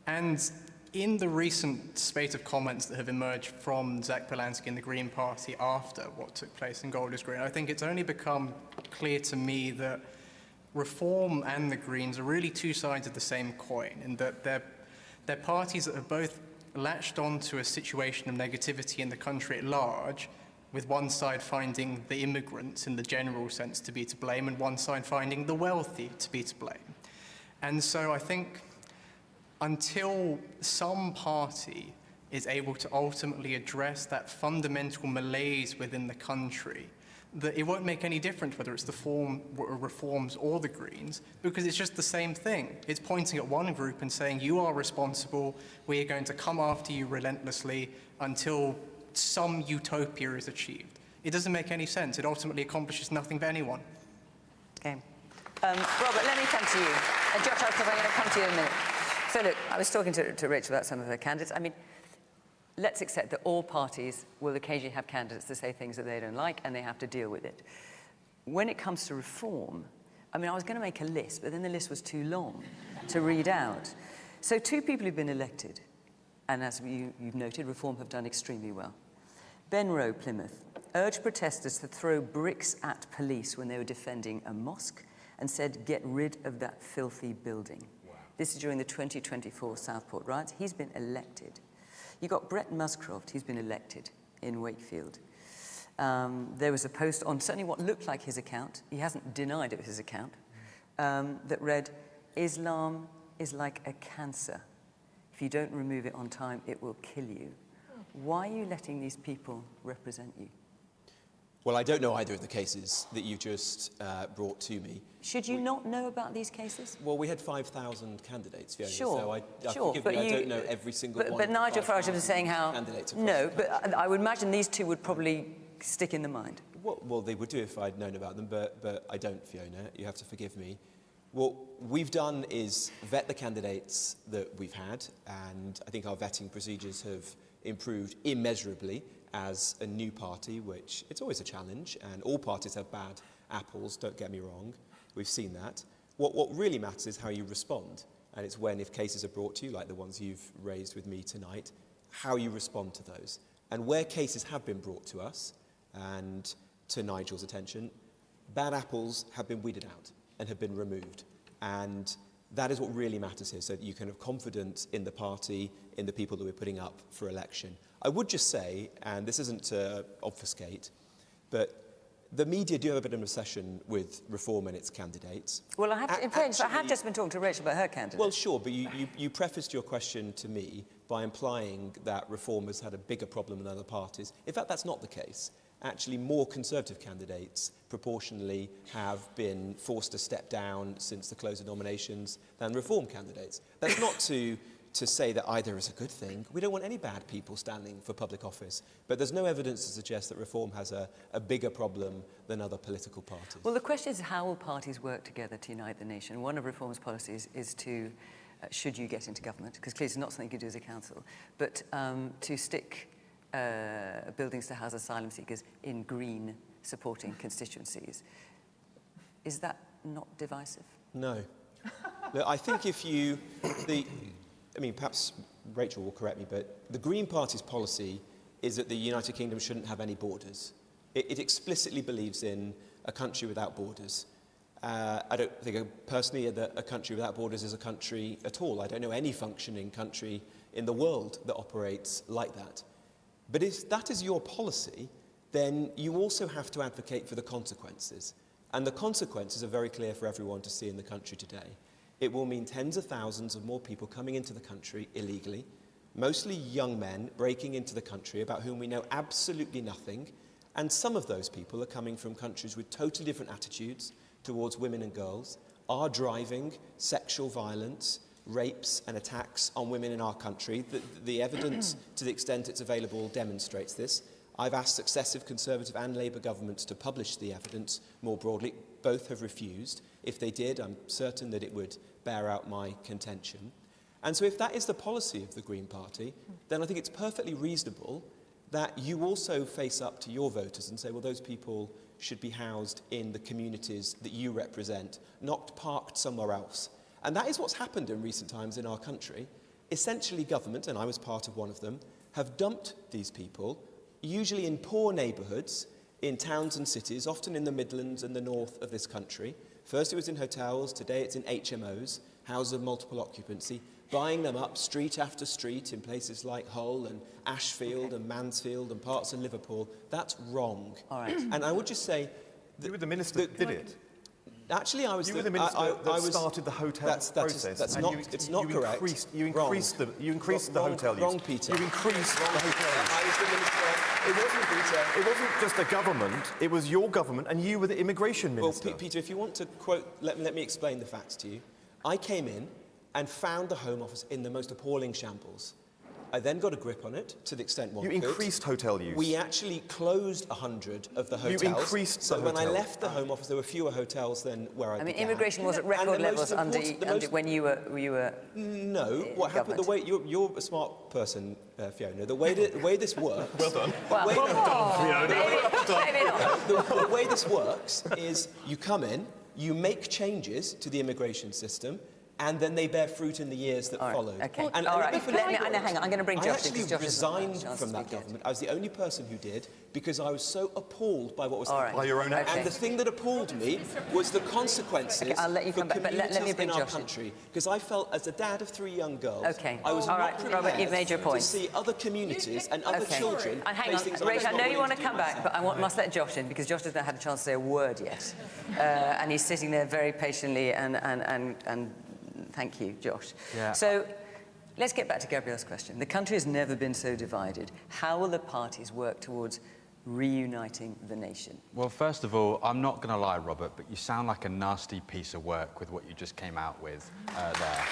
And in the recent spate of comments that have emerged from Zach Polanski and the Green Party after what took place in Golders Green, I think it's only become clear to me that Reform and the Greens are really two sides of the same coin, in that they're parties that have both latched onto a situation of negativity in the country at large, with one side finding the immigrants in the general sense to be to blame and one side finding the wealthy to be to blame. And so I think until some party is able to ultimately address that fundamental malaise within the country, that it won't make any difference whether it's the Reforms or the Greens, because it's just the same thing. It's pointing at one group and saying, you are responsible, we are going to come after you relentlessly until some utopia is achieved. It doesn't make any sense. It ultimately accomplishes nothing for anyone. Okay. Robert, let me come to you. And Josh, I'm going to come to you in a minute. So look, I was talking to Rich about some of her candidates. I mean, let's accept that all parties will occasionally have candidates to say things that they don't like, and they have to deal with it. When it comes to reform, I mean, I was going to make a list, but then the list was too long to read out. So 2 people who've been elected, and as you've noted, Reform have done extremely well. Ben Rowe, Plymouth, urged protesters to throw bricks at police when they were defending a mosque and said, get rid of that filthy building. Wow. This is during the 2024 Southport riots. He's been elected. You got Brett Muscroft, he's been elected in Wakefield. There was a post on certainly what looked like his account, he hasn't denied it was his account, that read, Islam is like a cancer. If you don't remove it on time, it will kill you. Why are you letting these people represent you? Well, I don't know either of the cases that you just brought to me. Should you not know about these cases? Well, we had 5,000 candidates, Fiona, sure, so I sure, but I don't know every single one. But Nigel Farage was saying how... No, but I would imagine these 2 would probably stick in the mind. Well, they would do if I'd known about them, but I don't, Fiona. You have to forgive me. What we've done is vet the candidates that we've had, and I think our vetting procedures have improved immeasurably as a new party, which it's always a challenge, and all parties have bad apples, don't get me wrong. We've seen that. What really matters is how you respond, and it's when, if cases are brought to you, like the ones you've raised with me tonight, how you respond to those. And where cases have been brought to us, and to Nigel's attention, bad apples have been weeded out and have been removed. And that is what really matters here, so that you can have confidence in the party, in the people that we're putting up for election. I would just say, and this isn't to obfuscate, but the media do have a bit of an obsession with Reform and its candidates. Well, in fairness, I have just been talking to Rachel about her candidate. Well, sure, but you prefaced your question to me by implying that Reform has had a bigger problem than other parties. In fact, that's not the case. Actually, more Conservative candidates proportionally have been forced to step down since the close of nominations than Reform candidates. That's not to say that either is a good thing. We don't want any bad people standing for public office. But there's no evidence to suggest that Reform has a bigger problem than other political parties. Well, the question is, how will parties work together to unite the nation? One of Reform's policies is to, should you get into government, because clearly it's not something you can do as a council, but to stick buildings to house asylum seekers in green supporting constituencies. Is that not divisive? No. Look, I think if you... I mean, perhaps Rachel will correct me, but the Green Party's policy is that the United Kingdom shouldn't have any borders. It explicitly believes in a country without borders. I don't think personally that a country without borders is a country at all. I don't know any functioning country in the world that operates like that. But if that is your policy, then you also have to advocate for the consequences. And the consequences are very clear for everyone to see in the country today. It will mean tens of thousands of more people coming into the country illegally, mostly young men breaking into the country about whom we know absolutely nothing, and some of those people are coming from countries with totally different attitudes towards women and girls, are driving sexual violence, rapes and attacks on women in our country. The evidence, to the extent it's available, demonstrates this. I've asked successive Conservative and Labour governments to publish the evidence more broadly. Both have refused. If they did, I'm certain that it would bear out my contention. And so if that is the policy of the Green Party, then I think it's perfectly reasonable that you also face up to your voters and say, well, those people should be housed in the communities that you represent, not parked somewhere else. And that is what's happened in recent times in our country. Essentially, government, and I was part of one of them, have dumped these people, usually in poor neighbourhoods, in towns and cities, often in the Midlands and the north of this country. First it was in hotels, today it's in HMOs, houses of multiple occupancy, buying them up street after street in places like Hull and Ashfield and Mansfield and parts of Liverpool. That's wrong. All right. And I would just say... You were the minister that did it. Actually, I was you were the minister that started the hotel process. That's not, it's not correct. You increased the hotel use. Wrong, Peter. You increased the hotel use. I was the minister. It wasn't Peter. It wasn't just a government. It was your government, and you were the immigration minister. Well, Peter, if you want to quote, let me explain the facts to you. I came in and found the Home Office in the most appalling shambles. I then got a grip on it to the extent one could. You increased hotel use. We actually closed 100 of the hotels. You increased the hotel. So when I left the Home Office, there were fewer hotels than where I began. I mean, immigration was at record levels when you were... No, what happened, the way... You're a smart person, Fiona. The way this works... Well done. The way this works is you come in, you make changes to the immigration system, and then they bear fruit in the years that followed. Okay. And All right. let me hang on. I'm going to bring Josh in, I actually 'cause Josh resigned hasn't had a chance from to that speak yet. government. I was the only person who did, because I was so appalled by what was All happening. right. By your own actions. And the thing that appalled me was the consequences Okay, I'll let you for come back, but let me communities bring in our Josh in. country. Because I felt, as a dad of 3 young girls, Okay. I was All not right, prepared Robert, you've made your point. to see other communities and other Okay. children And hang face on, things Rach, I was know not you want to willing come do back, myself. but must let Josh in, because Josh hasn't had a chance to say a word yet. And he's sitting there very patiently, and thank you, Josh. Yeah. So let's get back to Gabrielle's question. The country has never been so divided. How will the parties work towards reuniting the nation? Well, first of all, I'm not going to lie, Robert, but you sound like a nasty piece of work with what you just came out with there.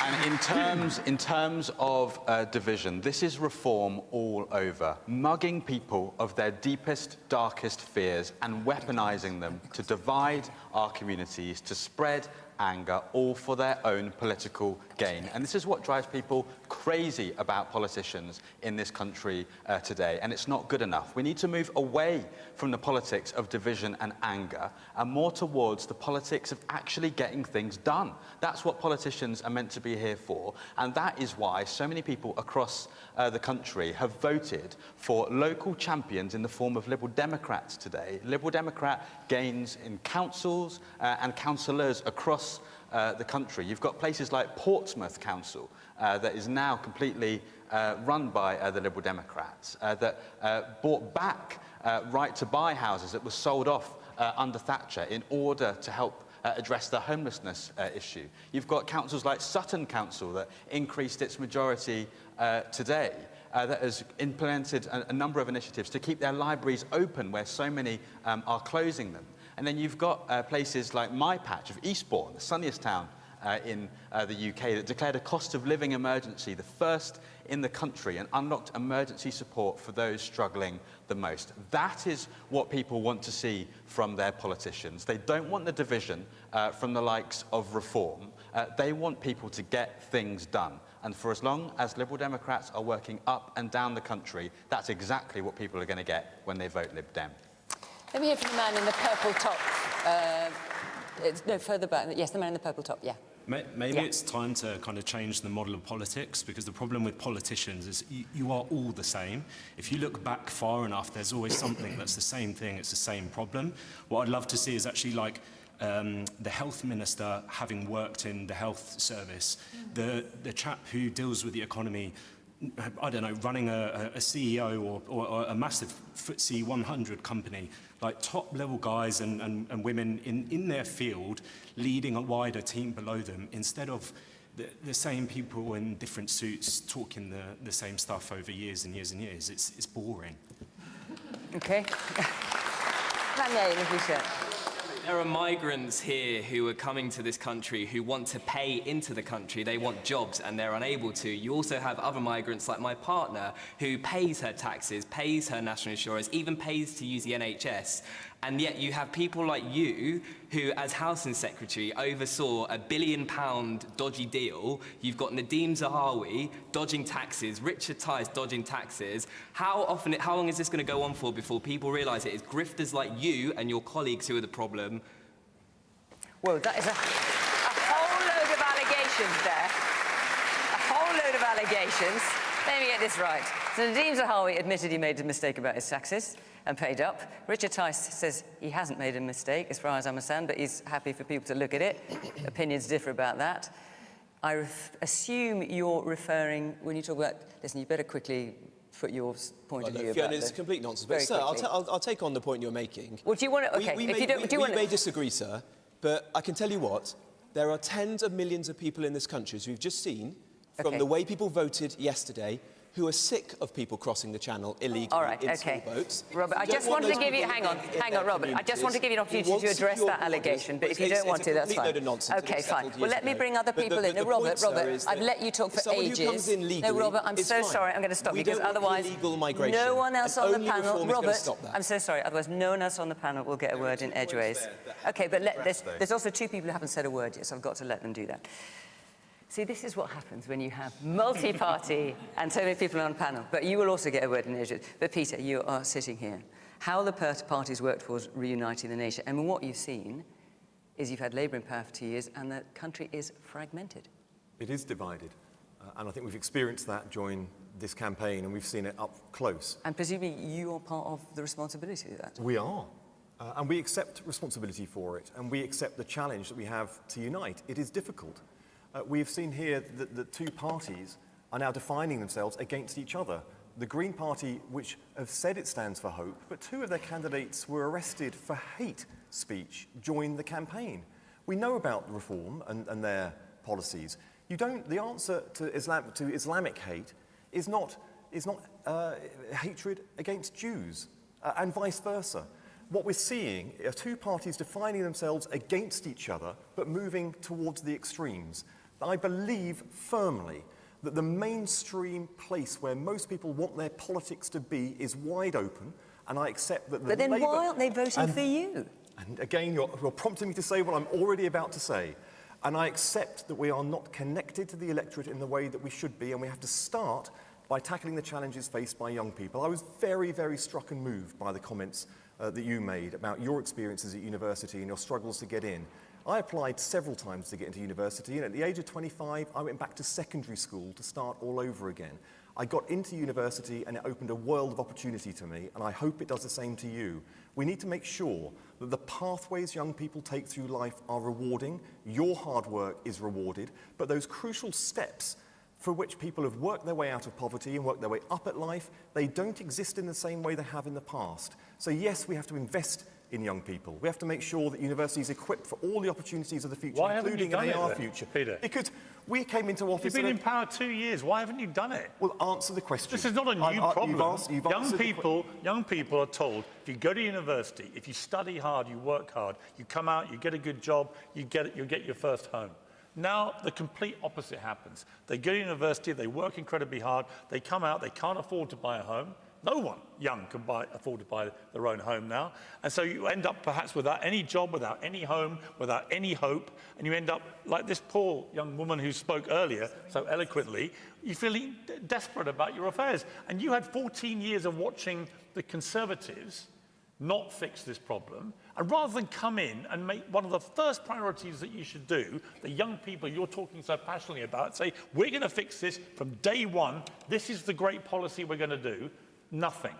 And in terms of division, this is reform all over. Mugging people of their deepest, darkest fears and weaponising them to divide our communities, to spread anger, all for their own political gain. And this is what drives people crazy about politicians in this country today, and it's not good enough. We need to move away from the politics of division and anger and more towards the politics of actually getting things done. That's what politicians are meant to be here for, and that is why so many people across the country have voted for local champions in the form of Liberal Democrats today. Liberal Democrat gains in councils and councillors across the country. You've got places like Portsmouth Council that is now completely run by the Liberal Democrats, that bought back right to buy houses that were sold off under Thatcher in order to help address the homelessness issue. You've got councils like Sutton Council that increased its majority today, that has implemented a number of initiatives to keep their libraries open where so many are closing them. And then you've got places like my patch of Eastbourne, the sunniest town in the UK, that declared a cost of living emergency, the first in the country, and unlocked emergency support for those struggling the most. That is what people want to see from their politicians. They don't want the division from the likes of reform. They want people to get things done. And for as long as Liberal Democrats are working up and down the country, that's exactly what people are going to get when they vote Lib Dem. Let me hear from the man in the purple top. No, further back. Yes, the man in the purple top, yeah. Maybe it's time to kind of change the model of politics, because the problem with politicians is you are all the same. If you look back far enough, there's always something that's the same thing, it's the same problem. What I'd love to see is actually like the health minister having worked in the health service, the chap who deals with the economy, I don't know, running a CEO or a massive FTSE 100 company, like top-level guys and women in their field leading a wider team below them, instead of the same people in different suits talking the same stuff over years and years and years. It's boring. Okay. There are migrants here who are coming to this country who want to pay into the country. They want jobs and they're unable to. You also have other migrants like my partner who pays her taxes, pays her national insurance, even pays to use the NHS. And yet you have people like you who, as Housing Secretary, oversaw £1 billion dodgy deal. You've got Nadeem Zahawi dodging taxes, Richard Tice dodging taxes. How long is this going to go on for before people realise it is grifters like you and your colleagues who are the problem? Well, that is a whole load of allegations there. A whole load of allegations. Let me get this right. So Nadeem Zahawi admitted he made a mistake about his taxes and paid up. Richard Tice says he hasn't made a mistake, as far as I understand, but he's happy for people to look at it. Opinions differ about that. I assume you're referring, when you talk about, listen, you better quickly put your point of view Fiona, about it's complete nonsense. But, very sir, quickly. I'll take on the point you're making. Well, do you want to... Okay, we may disagree, sir, but I can tell you what, there are tens of millions of people in this country, as we've just seen, from the way people voted yesterday, who are sick of people crossing the channel illegally in small boats. Robert, I just wanted to give you... Hang on, Robert. I just want to give you an opportunity to address that allegation, but if you don't want to, that's fine. Okay, fine. Well, let me bring other people in. No, Robert, I've let you talk for ages. No, Robert, I'm so sorry. I'm going to stop you, because otherwise no one else on the panel... Robert, I'm so sorry. Otherwise, no one else on the panel will get a word in edgeways. Okay, but there's also two people who haven't said a word yet, so I've got to let them do that. See, this is what happens when you have multi-party and so many people on a panel. But you will also get a word in edgeways. But Peter, you are sitting here. how the parties work towards reuniting the nation. And what you've seen is you've had Labour in power for 2 years and the country is fragmented. It is divided. And I think we've experienced that during this campaign, and we've seen it up close. And presumably you are part of the responsibility of that. We are. And we accept responsibility for it, and we accept the challenge that we have to unite. It is difficult. We've seen here that the two parties are now defining themselves against each other. The Green Party, which have said it stands for hope, but two of their candidates were arrested for hate speech during the campaign. We know about reform and their policies. The answer to Islamic hate is not hatred against Jews, and vice versa. What we're seeing are two parties defining themselves against each other, but moving towards the extremes. I believe firmly that the mainstream place where most people want their politics to be is wide open, and I accept that But then why aren't they voting for you? And again, you're prompting me to say what I'm already about to say. And I accept that we are not connected to the electorate in the way that we should be, and we have to start by tackling the challenges faced by young people. I was very, very struck and moved by the comments that you made about your experiences at university and your struggles to get in. I applied several times to get into university, and at the age of 25, I went back to secondary school to start all over again. I got into university and it opened a world of opportunity to me, and I hope it does the same to you. We need to make sure that the pathways young people take through life are rewarding, your hard work is rewarded, but those crucial steps for which people have worked their way out of poverty and worked their way up at life, they don't exist in the same way they have in the past. So yes, we have to invest in young people. We have to make sure that universities are equipped for all the opportunities of the future, including an AR future. Peter? Because we came into office... You've been in power 2 years. Why haven't you done it? Well, answer the question. This is not a new problem. Young people are told, if you go to university, if you study hard, you work hard, you come out, you get a good job, you get your first home. Now, the complete opposite happens. They go to university, they work incredibly hard, they come out, they can't afford to buy a home. No one young can afford to buy their own home now. And so you end up perhaps without any job, without any home, without any hope, and you end up like this poor young woman who spoke earlier so eloquently. You're feeling desperate about your affairs. And you had 14 years of watching the Conservatives not fix this problem, and rather than come in and make one of the first priorities that you should do, the young people you're talking so passionately about, say, we're going to fix this from day one, this is the great policy we're going to do. Nothing.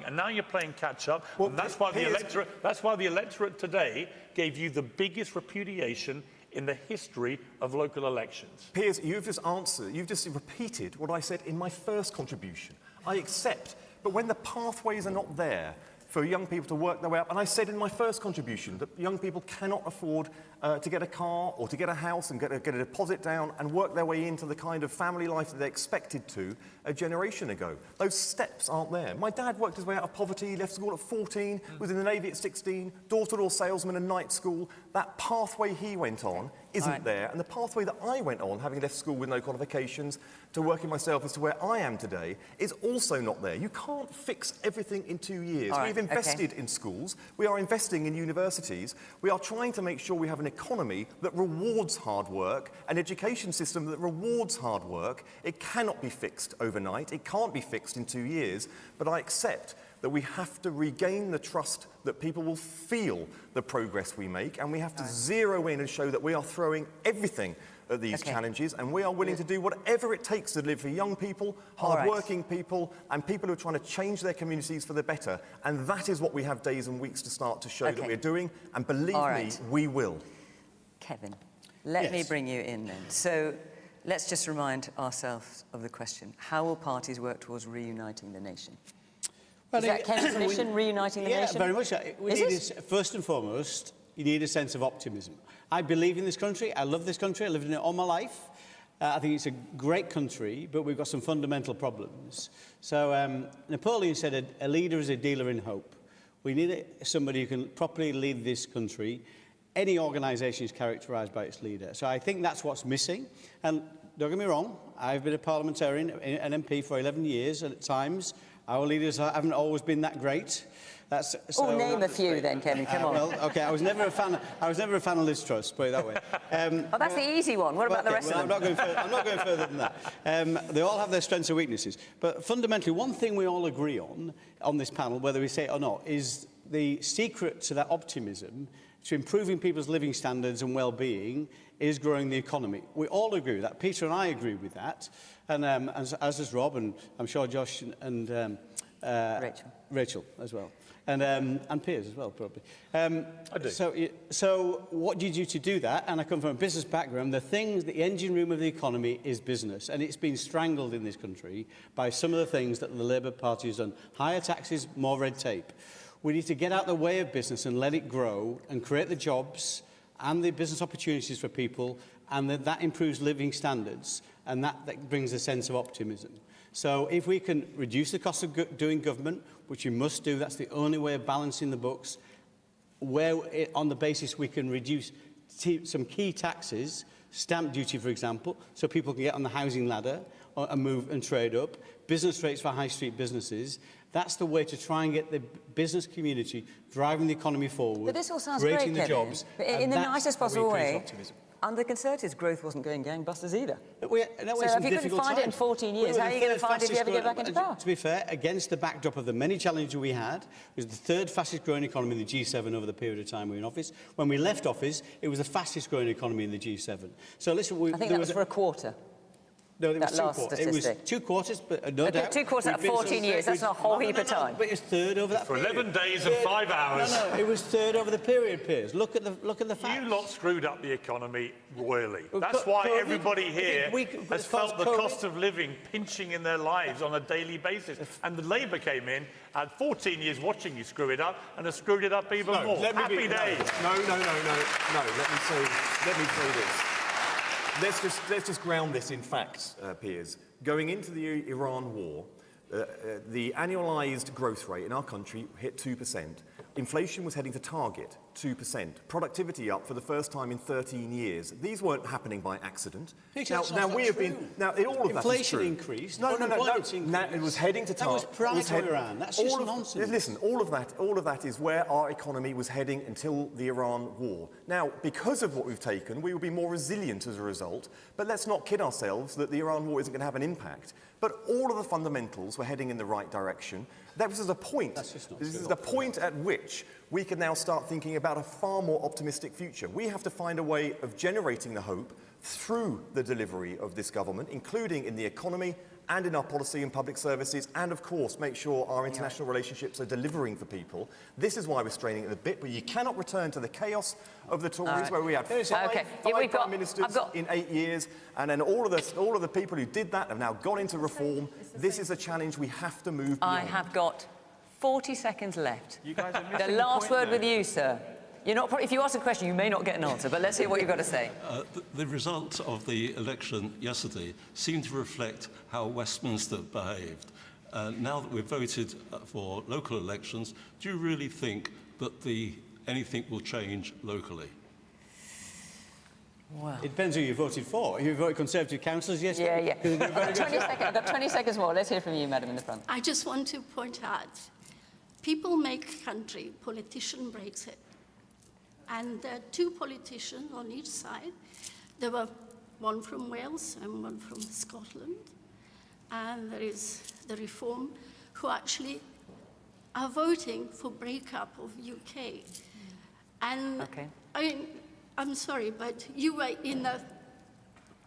And now you're playing catch up. Well, and that's why the electorate today gave you the biggest repudiation in the history of local elections. Piers, you've just repeated what I said in my first contribution. I accept, but when the pathways are not there for young people to work their way up, and I said in my first contribution that young people cannot afford to get a car or to get a house and get a deposit down and work their way into the kind of family life that they expected to a generation ago. Those steps aren't there. My dad worked his way out of poverty, left school at 14, was in the Navy at 16, door-to-door salesman and night school. That pathway he went on isn't there, and the pathway that I went on, having left school with no qualifications, to working myself as to where I am today, is also not there. You can't fix everything in 2 years. We've invested in schools, we are investing in universities, we are trying to make sure we have an economy that rewards hard work, an education system that rewards hard work. It cannot be fixed overnight, it can't be fixed in 2 years, but I accept that we have to regain the trust that people will feel the progress we make, and we have to zero in and show that we are throwing everything at these challenges, and we are willing to do whatever it takes to live for young people, hard-working people, and people who are trying to change their communities for the better. And that is what we have days and weeks to start to show that we're doing, and believe me, we will. Kevin, let me bring you in then. So let's just remind ourselves of the question. How will parties work towards reuniting the nation? Is that Kevin's mission, reuniting the nation? Yeah, very much. First and foremost, you need a sense of optimism. I believe in this country. I love this country. I lived in it all my life. I think it's a great country, but we've got some fundamental problems. So Napoleon said a leader is a dealer in hope. We need somebody who can properly lead this country. Any organisation is characterised by its leader. So I think that's what's missing. And don't get me wrong, I've been a parliamentarian, an MP for 11 years, and at times our leaders haven't always been that great. Name a few then, Kevin, come on. Well, OK, I was never a fan of Liz Truss, put it that way. That's the easy one. What about the rest of them? I'm not going further than that. They all have their strengths and weaknesses. But fundamentally, one thing we all agree on this panel, whether we say it or not, is the secret to that optimism, to improving people's living standards and well-being, is growing the economy. We all agree with that. Peter and I agree with that, and as does Rob, and I'm sure Josh and Rachel as well. And Piers as well, probably. I do. So what do you do to do that? And I come from a business background. The engine room of the economy is business, and it's been strangled in this country by some of the things that the Labour Party has done. Higher taxes, more red tape. We need to get out of the way of business and let it grow and create the jobs and the business opportunities for people, and that improves living standards, and that brings a sense of optimism. So if we can reduce the cost of doing government, which we must do, that's the only way of balancing the books, on the basis we can reduce some key taxes, stamp duty, for example, so people can get on the housing ladder and move and trade up, business rates for high street businesses. That's the way to try and get the business community driving the economy forward, but this all sounds creating great, the Kevin, jobs. but in the nicest possible way. Under Conservatives, growth wasn't going gangbusters either. So if you couldn't find it in 14 years, how are you going to find it if you ever get back into power? To be fair, against the backdrop of the many challenges we had, it was the third fastest growing economy in the G7 over the period of time we were in office. When we left office, it was the fastest growing economy in the G7. So listen, I think that was for a quarter. No, it was that last statistic. It was 2 quarters, but no doubt. 2 quarters out of 14 years, that's not a whole heap of time. But it was third over that For period. 11 days and 5 hours. No, it was third over the period, Piers. Look at the facts. You lot screwed up the economy royally. That's why everybody here has felt the cost of living pinching in their lives on a daily basis. And the Labour came in, had 14 years watching you screw it up, and have screwed it up even more. Happy days. No. Let me say this. Let's just ground this in facts, Piers. Going into the Iran war, the annualised growth rate in our country hit 2%. Inflation was heading to target, 2%. Productivity up for the first time in 13 years. These weren't happening by accident. Now we have been. Now all of that is true. Inflation increased. No. It was heading to target. That was prior to Iran. That's just nonsense. Listen, all of that is where our economy was heading until the Iran war. Now, because of what we've taken, we will be more resilient as a result. But let's not kid ourselves that the Iran war isn't going to have an impact. But all of the fundamentals were heading in the right direction. This is a point. This is the point at which we can now start thinking about a far more optimistic future. We have to find a way of generating the hope through the delivery of this government, including in the economy and in our policy and public services, and of course make sure our international relationships are delivering for people. This is why we're straining it a bit, but you cannot return to the chaos of the Tories, where we had five prime ministers in 8 years, and then all of the people who did that have now gone into reform. This is a challenge we have to move beyond. I have got 40 seconds left. You guys are the missing last the point word with you, sir. If you ask a question, you may not get an answer, but let's hear what you've got to say. The results of the election yesterday seem to reflect how Westminster behaved. Now that we've voted for local elections, do you really think that anything will change locally? Well, it depends who you voted for. You voted Conservative councillors yesterday? Yeah. I've got 20 seconds more. Let's hear from you, madam, in the front. I just want to point out, people make country, politician breaks it. And there are two politicians on each side. There were one from Wales and one from Scotland. And there is the Reform, who actually are voting for breakup of UK. And I'm sorry, but you were in the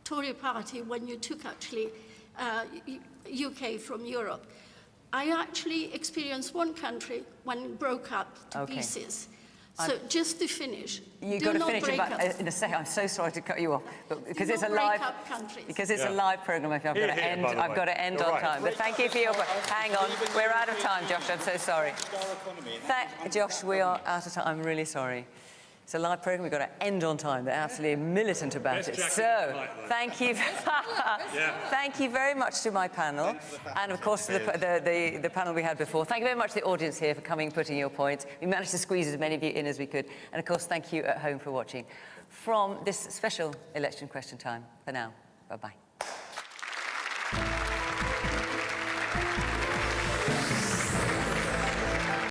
Tory party when you took actually UK from Europe. I actually experienced one country when it broke up to pieces. So just to finish, you've got to finish in a second. I'm so sorry to cut you off, but because it's a live a live programme. I've got to end on time. But thank you for your. Hang on, we're out of time, Josh. I'm so sorry. Josh, we are out of time. I'm really sorry. It's a live programme. We've got to end on time. They're absolutely militant about it. So, thank you. Thank you very much to my panel, and of course to the panel we had before. Thank you very much to the audience here for coming and putting your points. We managed to squeeze as many of you in as we could, and of course, thank you at home for watching. From this special election question time. For now, bye-bye.